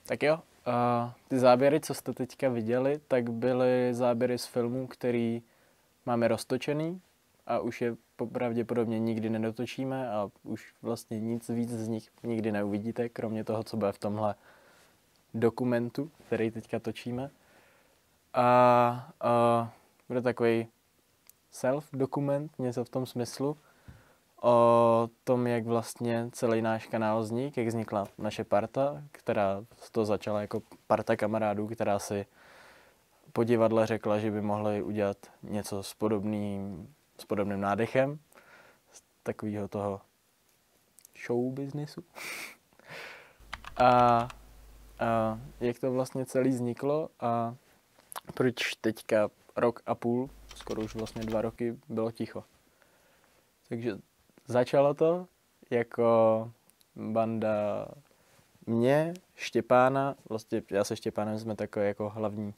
Tak jo, ty záběry, co jste teďka viděli, tak byly záběry z filmů, který máme roztočený a už je pravděpodobně nikdy nedotočíme a už vlastně nic víc z nich nikdy neuvidíte, kromě toho, co bude v tomhle dokumentu, který teďka točíme. A bude takový self-dokument, něco v tom smyslu, o tom, jak vlastně celý náš kanál vznikl, jak vznikla naše parta, která to začala jako parta kamarádů, která si po divadle řekla, že by mohli udělat něco s podobným nádechem, z takového toho show businessu. A jak to vlastně celý vzniklo a proč teďka rok a půl, skoro už vlastně 2 roky, bylo ticho. Takže začalo to jako banda mě, Štěpána, vlastně já se Štěpánem jsme takové jako hlavní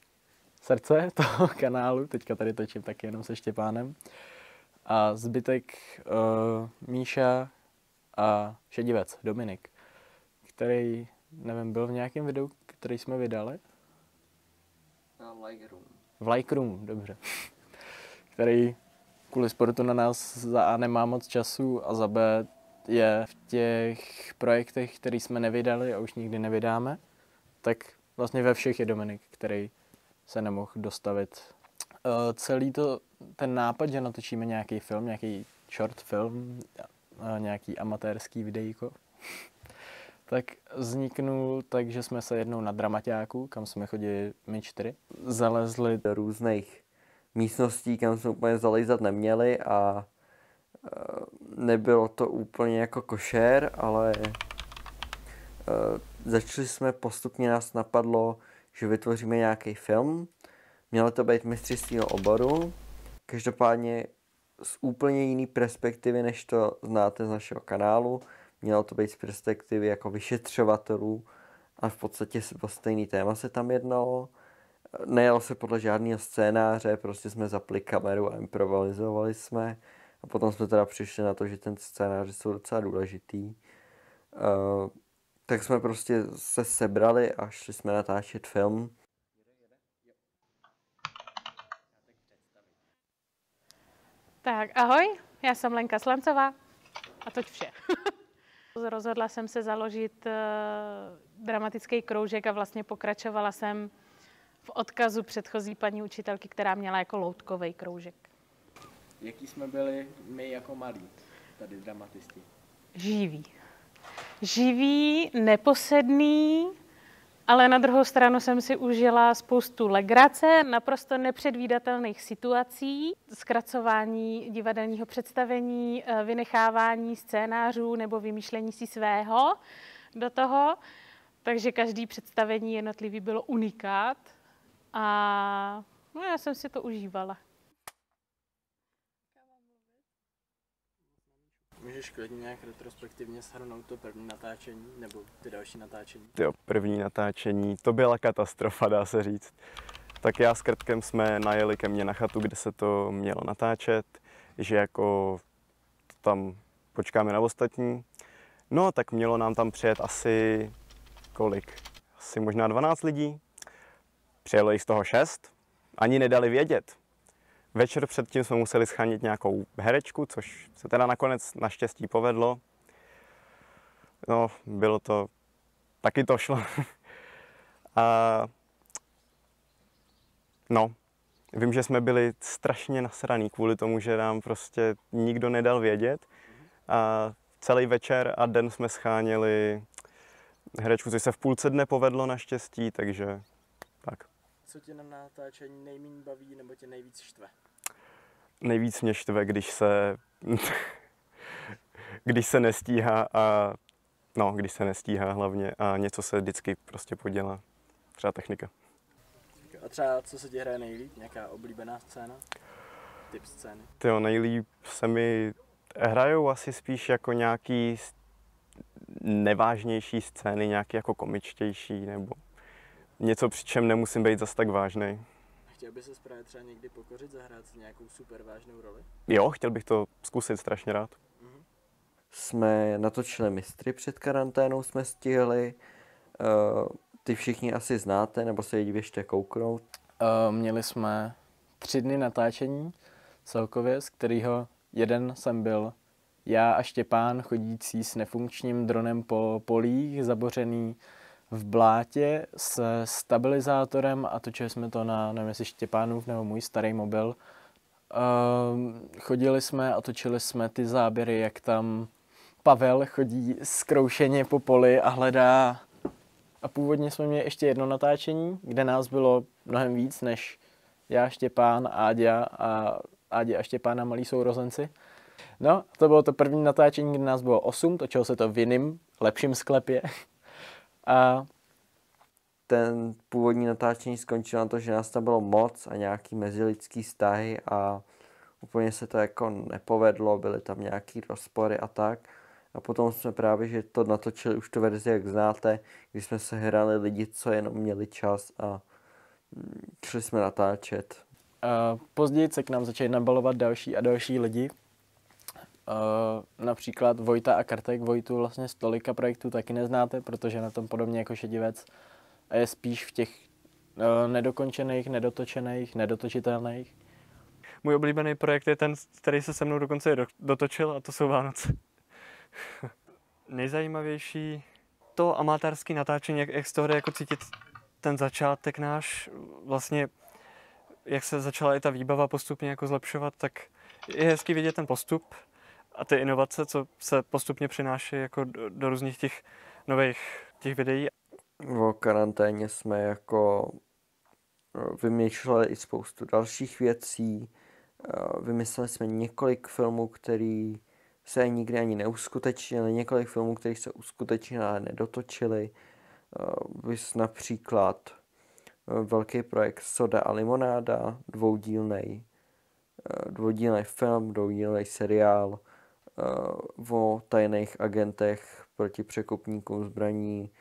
srdce toho kanálu, teďka tady točím taky jenom se Štěpánem. A zbytek Míša a šedivec Dominik, který, nevím, byl v nějakém videu, který jsme vydali? V Lightroom. V Lightroom, dobře. Který kvůli sportu na nás za A nemá moc času a za B je v těch projektech, který jsme nevydali a už nikdy nevydáme, tak vlastně ve všech je Dominik, který se nemohl dostavit. Celý ten nápad, že natočíme nějaký film, nějaký short film, nějaký amatérský videjko, tak vzniknul tak, že jsme se jednou na dramaťáku, kam jsme chodili my 4, zalezli Do různých místností, kam jsme úplně zalezat neměli a nebylo to úplně jako košer, ale začali jsme postupně, nás napadlo, že vytvoříme nějaký film. Mělo to být mistrovství oboru, každopádně z úplně jiný perspektivy, než to znáte z našeho kanálu. Mělo to být z perspektivy jako vyšetřovatelů a v podstatě o stejný téma se tam jednalo. Nejelo se podle žádného scénáře, prostě jsme zapli kameru a improvizovali jsme. A potom jsme teda přišli na to, že ten scénář jsou docela důležitý. Tak jsme prostě se sebrali a šli jsme natáčet film. Tak ahoj, já jsem Lenka Slancová a toť vše. Rozhodla jsem se založit dramatický kroužek a vlastně pokračovala jsem v odkazu předchozí paní učitelky, která měla jako loutkovej kroužek. Jaký jsme byli my jako malí, tady dramatisti? Živý, neposedný, ale na druhou stranu jsem si užila spoustu legrace, naprosto nepředvídatelných situací, zkracování divadelního představení, vynechávání scénářů nebo vymýšlení si svého do toho. Takže každý představení jednotlivý bylo unikát a no, já jsem si to užívala. Můžeš klidně nějak retrospektivně shrnout to první natáčení nebo ty další natáčení? Jo, první natáčení, to byla katastrofa, dá se říct. Tak já s Krtkem jsme najeli ke mně na chatu, kde se to mělo natáčet, že jako tam počkáme na ostatní. No, tak mělo nám tam přijet asi kolik? Asi možná 12 lidí. Přijelo jich z toho 6, ani nedali vědět. Večer předtím jsme museli schánět nějakou herečku, což se teda nakonec naštěstí povedlo. No, bylo to, taky to šlo. A no, vím, že jsme byli strašně nasraný kvůli tomu, že nám prostě nikdo nedal vědět. A celý večer a den jsme scháněli herečku, což se v půlce dne povedlo naštěstí, takže tak. Co tě na natáčení nejméně baví nebo tě nejvíc štve? Nejvíc mě štve, když se nestíhá a když se nestíhá hlavně a něco se vždycky prostě podělá. Třeba technika. A třeba co se ti hraje nejlíp? Nějaká oblíbená scéna? Typ scény? Tyjo, nejlíp se mi hrajou asi spíš jako nějaký nevážnější scény, nějaký jako komičtější nebo něco, při čem nemusím být zas tak vážnej. Chtěl bys se právě třeba někdy pokořit, zahrát si nějakou super vážnou roli? Jo, chtěl bych to zkusit strašně rád. Jsme natočili Mistry před karanténou, jsme stihli. Ty všichni asi znáte, nebo se jich běžte kouknout. Měli jsme 3 dny natáčení celkově, z kterého jeden jsem byl já a Štěpán, chodící s nefunkčním dronem po polích, zabořený v blátě se stabilizátorem a točili jsme to na, nevím jestli Štěpánův nebo můj starý mobil. Chodili jsme a točili jsme ty záběry, jak tam Pavel chodí zkroušeně po poli a hledá. A původně jsme měli ještě jedno natáčení, kde nás bylo mnohem víc než já, Štěpán, Áďa a Štěpán a malí sourozenci. No, to bylo to první natáčení, kde nás bylo 8, točilo se to v jiném, lepším sklepě. A ten původní natáčení skončilo na to, že nás tam bylo moc a nějaký mezilidský vztahy a úplně se to jako nepovedlo, byly tam nějaký rozpory a tak. A potom jsme právě, že to natočili už tu verzi, jak znáte, kdy jsme se hrali lidi, co jenom měli čas a šli jsme natáčet. Později se k nám začali nabalovat další a další lidi. Například Vojta a Kartek. Vojtu vlastně z tolika projektů taky neznáte, protože na tom podobně jako Šedivec a je spíš v těch nedokončených, nedotočených, nedotočitelných. Můj oblíbený projekt je ten, který se se mnou dokonce dotočil, a to jsou Vánoce. Nejzajímavější to amatérské natáčení, jak z toho jde jako cítit ten začátek náš, vlastně jak se začala i ta výbava postupně jako zlepšovat, tak je hezký vidět ten postup a ty inovace, co se postupně přináší jako do různých těch nových těch videí. O karanténě jsme jako vymýšleli i spoustu dalších věcí. Vymysleli jsme několik filmů, které se nikdy ani neuskutečnili, několik filmů, které se uskutečnili, ale nedotočili. Vys například velký projekt Soda a limonáda, dvoudílnej film, dvoudílnej seriál o tajných agentech proti překupníkům zbraní.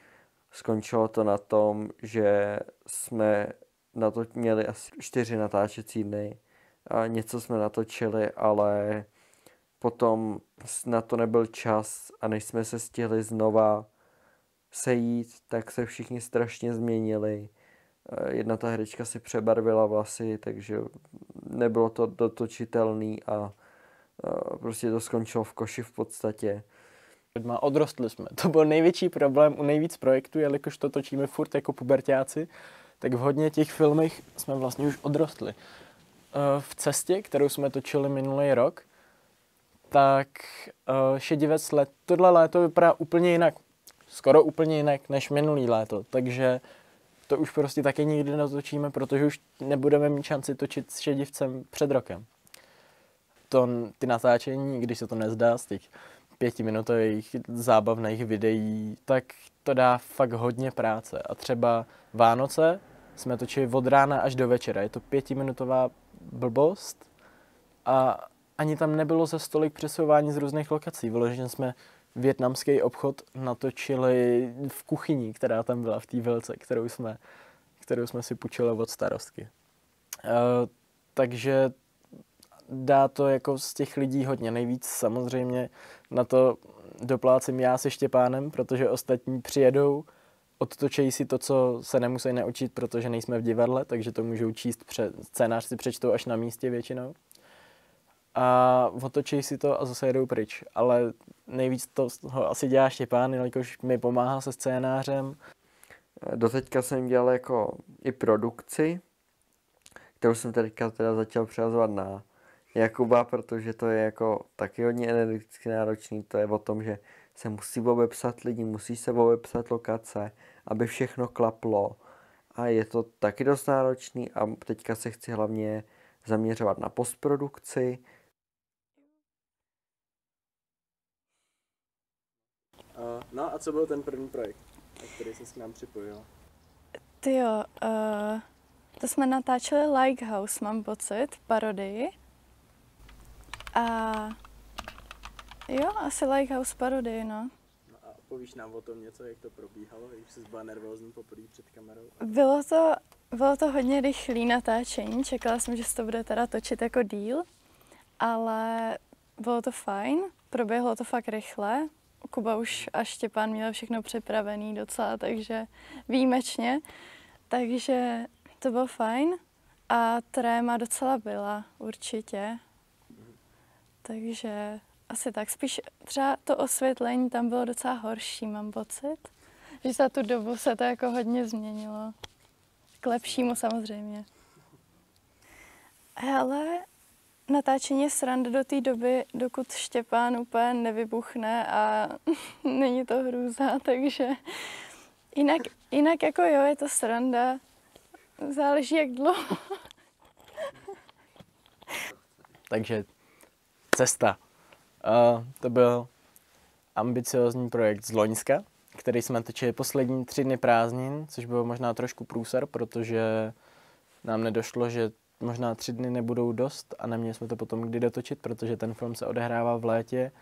Skončilo to na tom, že jsme na to měli asi 4 natáčecí dny a něco jsme natočili, ale potom na to nebyl čas a než jsme se stihli znova sejít, tak se všichni strašně změnili. Jedna ta herečka si přebarvila vlasy, takže nebylo to dotočitelný a prostě to skončilo v koši v podstatě. Odrostli jsme. To byl největší problém u nejvíc projektů, jelikož to točíme furt jako puberťáci, tak v hodně těch filmech jsme vlastně už odrostli. V Cestě, kterou jsme točili minulý rok, tak Šedivec tohle léto vypadá úplně jinak. Skoro úplně jinak než minulý léto, takže to už prostě taky nikdy natočíme, protože už nebudeme mít šanci točit s Šedivcem před rokem. Ty natáčení, když se to nezdá z těch 5minutových zábavných videí, tak to dá fakt hodně práce. A třeba Vánoce jsme točili od rána až do večera. Je to 5minutová blbost a ani tam nebylo za stolik přesouvání z různých lokací. Vyloženě jsme vietnamský obchod natočili v kuchyni, která tam byla v té vilce, kterou jsme si půjčili od starostky. Takže dá to jako z těch lidí hodně. Nejvíc samozřejmě na to doplácím já se Štěpánem, protože ostatní přijedou odtočejí si to, co se nemusí naučit, protože nejsme v divadle, takže to můžou číst, scénář si přečtou až na místě většinou. A otočí si to a zase jedou pryč. Ale nejvíc toho asi dělá Štěpán, jelikož mi pomáhá se scénářem. Doteďka jsem dělal jako i produkci, kterou jsem teďka začal přehazovat na Jakuba, protože to je jako taky hodně energeticky náročný. To je o tom, že se musí obepsat lidi, musí se obepsat lokace, aby všechno klaplo. A je to taky dost náročný a teďka se chci hlavně zaměřovat na postprodukci. No a co byl ten první projekt, na který jsi s nám připojil? Tyjo, to jsme natáčeli Likehouse, mám pocit, parodii. A jo, asi Likehouse parodii, no. No a povíš nám o tom něco, jak to probíhalo, když jsi byla nervózní poprvé před kamerou? Bylo to hodně rychlé natáčení, čekala jsem, že se to bude teda točit jako díl, ale bylo to fajn, proběhlo to fakt rychle. Kuba už a Štěpán měl všechno připravený docela, takže výjimečně. Takže to bylo fajn a tréma docela byla, určitě. Takže asi tak. Spíš třeba to osvětlení tam bylo docela horší, mám pocit. Že za tu dobu se to jako hodně změnilo. K lepšímu samozřejmě. Ale natáčení je sranda do té doby, dokud Štěpán úplně nevybuchne a není to hrůza, takže jinak jako jo, je to sranda. Záleží jak dlouho. Takže Cesta. To byl ambiciózní projekt z loňska, který jsme točili poslední 3 dny prázdnin, což bylo možná trošku průser, protože nám nedošlo, že možná 3 dny nebudou dost a neměli jsme to potom kdy dotočit, protože ten film se odehrává v létě.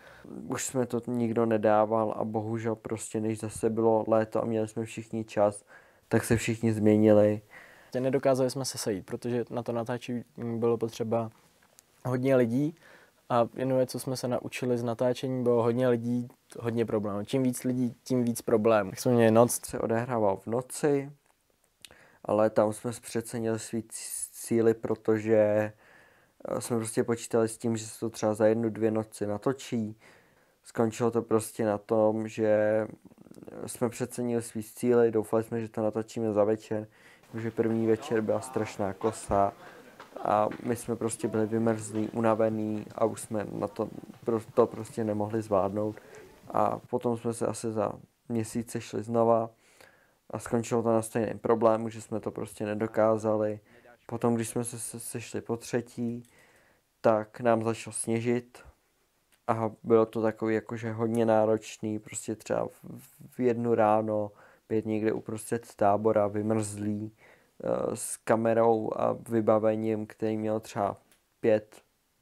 Už jsme to nikdo nedával a bohužel prostě než zase bylo léto a měli jsme všichni čas, tak se všichni změnili. Nedokázali jsme se sejít, protože na to natáčení bylo potřeba hodně lidí a jenom co jsme se naučili z natáčení, bylo hodně lidí, hodně problémů. Čím víc lidí, tím víc problémů. Tak jsme měli noc. Se odehrával v noci, ale tam jsme přecenili svý síly, protože jsme prostě počítali s tím, že se to třeba za 1-2 noci natočí. Skončilo to prostě na tom, že jsme přecenili svý síly, doufali jsme, že to natočíme za večer, protože první večer byla strašná kosa a my jsme prostě byli vymrzlí, unavený a už jsme na to prostě nemohli zvládnout. A potom jsme se asi za měsíc sešli znova a skončilo to na stejném problému, že jsme to prostě nedokázali. Potom, když jsme se sešli po třetí, tak nám začalo sněžit a bylo to takový jakože hodně náročný, prostě třeba v 1 ráno být někde uprostřed tábora, vymrzlý, s kamerou a vybavením, který měl třeba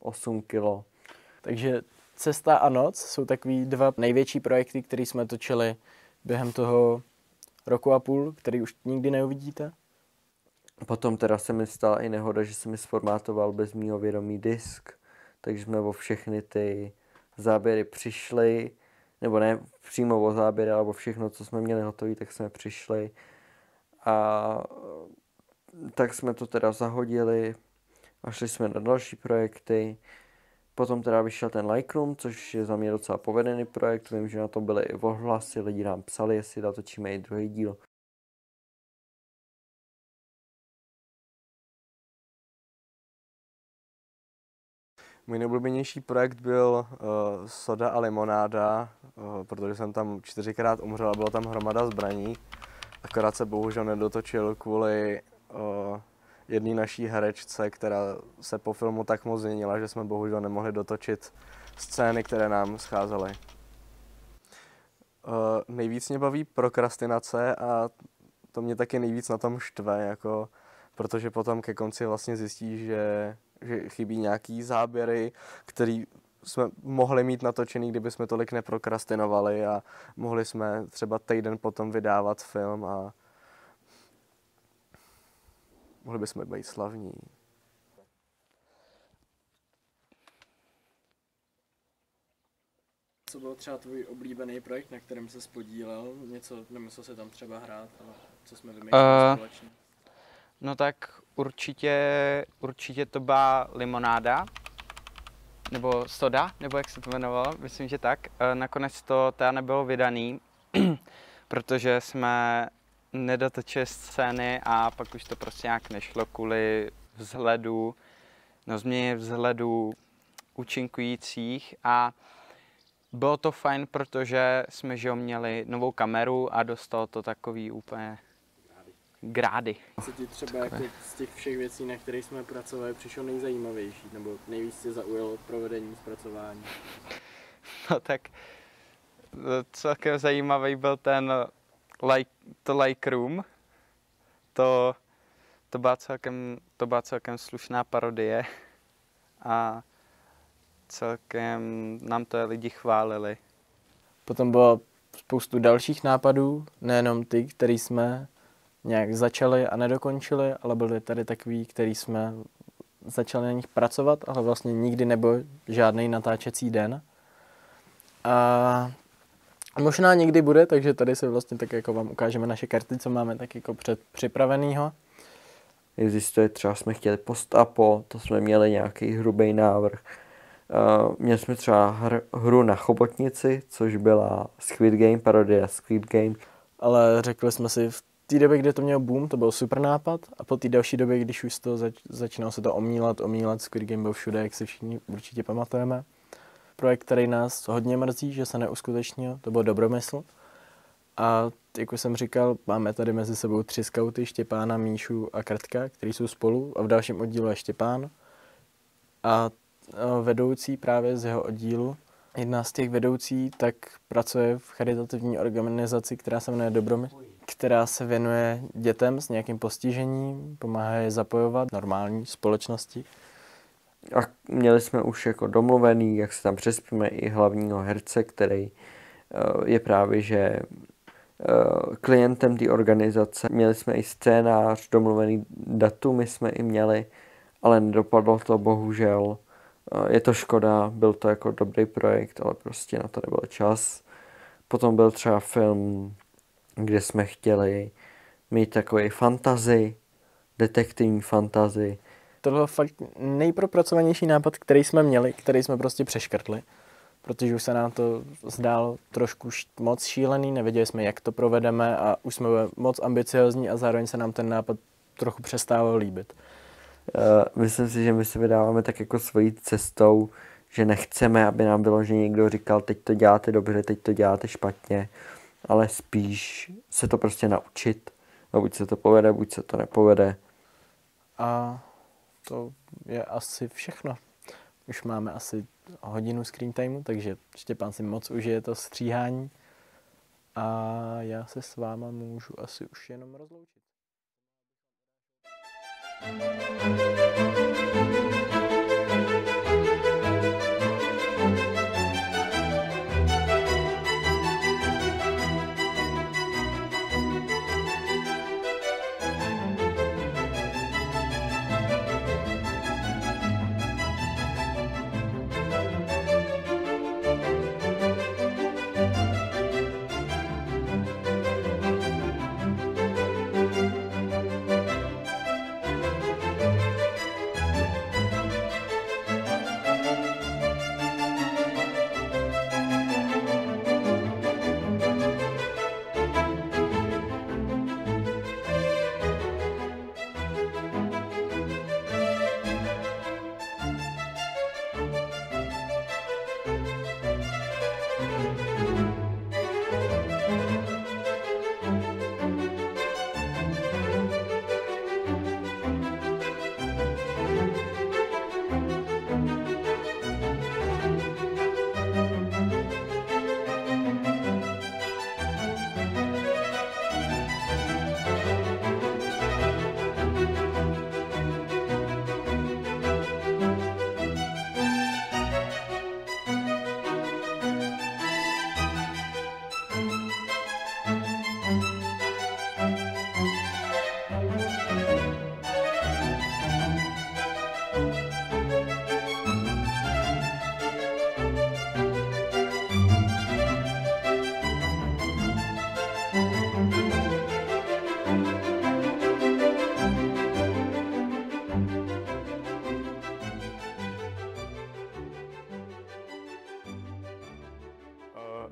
5-8 kilo. Takže Cesta a Noc jsou takový 2 největší projekty, které jsme točili během toho 1,5 roku, který už nikdy neuvidíte. Potom teda se mi stala i nehoda, že se mi sformátoval bez mýho vědomí disk, takže jsme o všechny ty záběry přišli, nebo ne přímo o záběry, ale o všechno, co jsme měli hotové, tak jsme přišli. A tak jsme to teda zahodili a šli jsme na další projekty. Potom teda vyšel ten Like Room, což je za mě docela povedený projekt. Vím, že na to byly i ohlasy, lidi nám psali, jestli natočíme i druhý díl. Můj nejoblíbenější projekt byl Soda a limonáda, protože jsem tam 4krát umřel a byla tam hromada zbraní. Akorát se bohužel nedotočil kvůli jedné naší herečce, která se po filmu tak moc změnila, že jsme bohužel nemohli dotočit scény, které nám scházely. Nejvíc mě baví prokrastinace a to mě taky nejvíc na tom štve, jako, protože potom ke konci vlastně zjistíš, že chybí nějaký záběry, který jsme mohli mít natočený, kdyby jsme tolik neprokrastinovali a mohli jsme třeba týden potom vydávat film a mohli bychom být slavní. Co byl třeba tvůj oblíbený projekt, na kterém se podílel? Něco nemusel se tam třeba hrát, ale co jsme vymýšleli společně? No tak určitě to byla limonáda, nebo soda, nebo jak se to jmenovalo, myslím, že tak. Nakonec to teda nebylo vydaný, protože jsme nedotočili scény a pak už to prostě nějak nešlo kvůli změně vzhledu účinkujících a bylo to fajn, protože jsme měli novou kameru a dostalo to takový úplně grády. Co ti třeba jako z těch všech věcí, na kterých jsme pracovali, přišlo nejzajímavější, nebo nejvíc tě zaujalo provedení, zpracování? No tak celkem zajímavý byl to Like Room. To byla celkem slušná parodie a celkem nám to lidi chválili. Potom bylo spoustu dalších nápadů, nejenom ty, který jsme nějak začali a nedokončili, ale byly tady takový, který jsme začali na nich pracovat, ale vlastně nikdy nebyl žádný natáčecí den. A možná někdy bude, takže tady se vlastně tak jako vám ukážeme naše karty, co máme tak jako připravenýho. Existuje třeba, jsme chtěli post-apo, to jsme měli nějaký hrubý návrh. Měli jsme třeba hru na chobotnici, což byla Squid Game, parodie Squid Game. Ale řekli jsme si, v té době, kdy to měl boom, to byl super nápad a po té další době, když už to začínalo se to omílat, Squid Game byl všude, jak si všichni určitě pamatujeme. Projekt, který nás hodně mrzí, že se neuskutečnil, to byl Dobromysl. A jak už jsem říkal, máme tady mezi sebou 3 skauty, Štěpána, Míšu a Krtka, kteří jsou spolu a v dalším oddílu je Štěpán. A vedoucí právě z jeho oddílu, jedna z těch vedoucí, tak pracuje v charitativní organizaci, která se jmenuje Dobromysl, která se věnuje dětem s nějakým postižením, pomáhá je zapojovat normální společnosti. A měli jsme už jako domluvený, jak se tam přespíme, i hlavního herce, který je právě že klientem té organizace. Měli jsme i scénář, domluvený datumy jsme i měli, ale nedopadlo to bohužel. Je to škoda, byl to jako dobrý projekt, ale prostě na to nebyl čas. Potom byl třeba film, kde jsme chtěli mít takový fantasy, detektivní fantasy. To byl fakt nejpropracovanější nápad, který jsme měli, který jsme prostě přeškrtli, protože už se nám to zdálo trošku moc šílený, nevěděli jsme, jak to provedeme a už jsme byli moc ambiciozní a zároveň se nám ten nápad trochu přestával líbit. Myslím si, že my se vydáváme tak jako svojí cestou, že nechceme, aby nám bylo, že někdo říkal, teď to děláte dobře, teď to děláte špatně, ale spíš se to prostě naučit. No, buď se to povede, buď se to nepovede. A to je asi všechno. Už máme asi hodinu screen timeu, takže Štěpán si moc užije to stříhání. A já se s váma můžu asi už jenom rozloučit.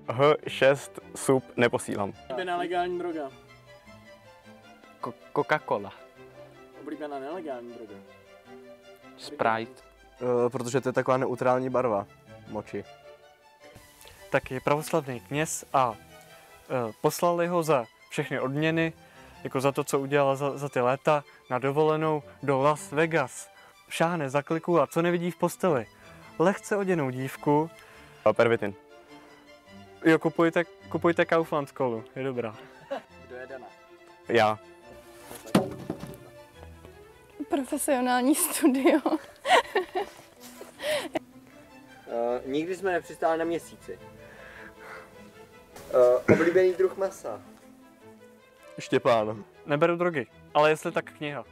H6 sub neposílám. Oblíbená legální droga. Coca-Cola. Oblíbená nelegální droga. Sprite. Protože to je taková neutrální barva moči. Tak je pravoslavný kněz a poslali ho za všechny odměny, jako za to, co udělal za ty léta, na dovolenou do Las Vegas. Šáhne za kliku a co nevidí v posteli? Lehce oděnou dívku. Pervitin. Jo, kupujte Kaufland kolu, je dobrá. Kdo je Dana? Já. Profesionální studio. Nikdy jsme nepřistáli na měsíci. Oblíbený druh masa. Štěpán. Neberu drogy, ale jestli tak kniha.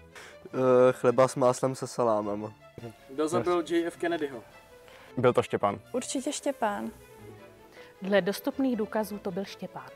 Chleba s máslem se salámem. Kdo zabil JF Kennedyho? Byl to Štěpán. Určitě Štěpán. Dle dostupných důkazů to byl Štěpán.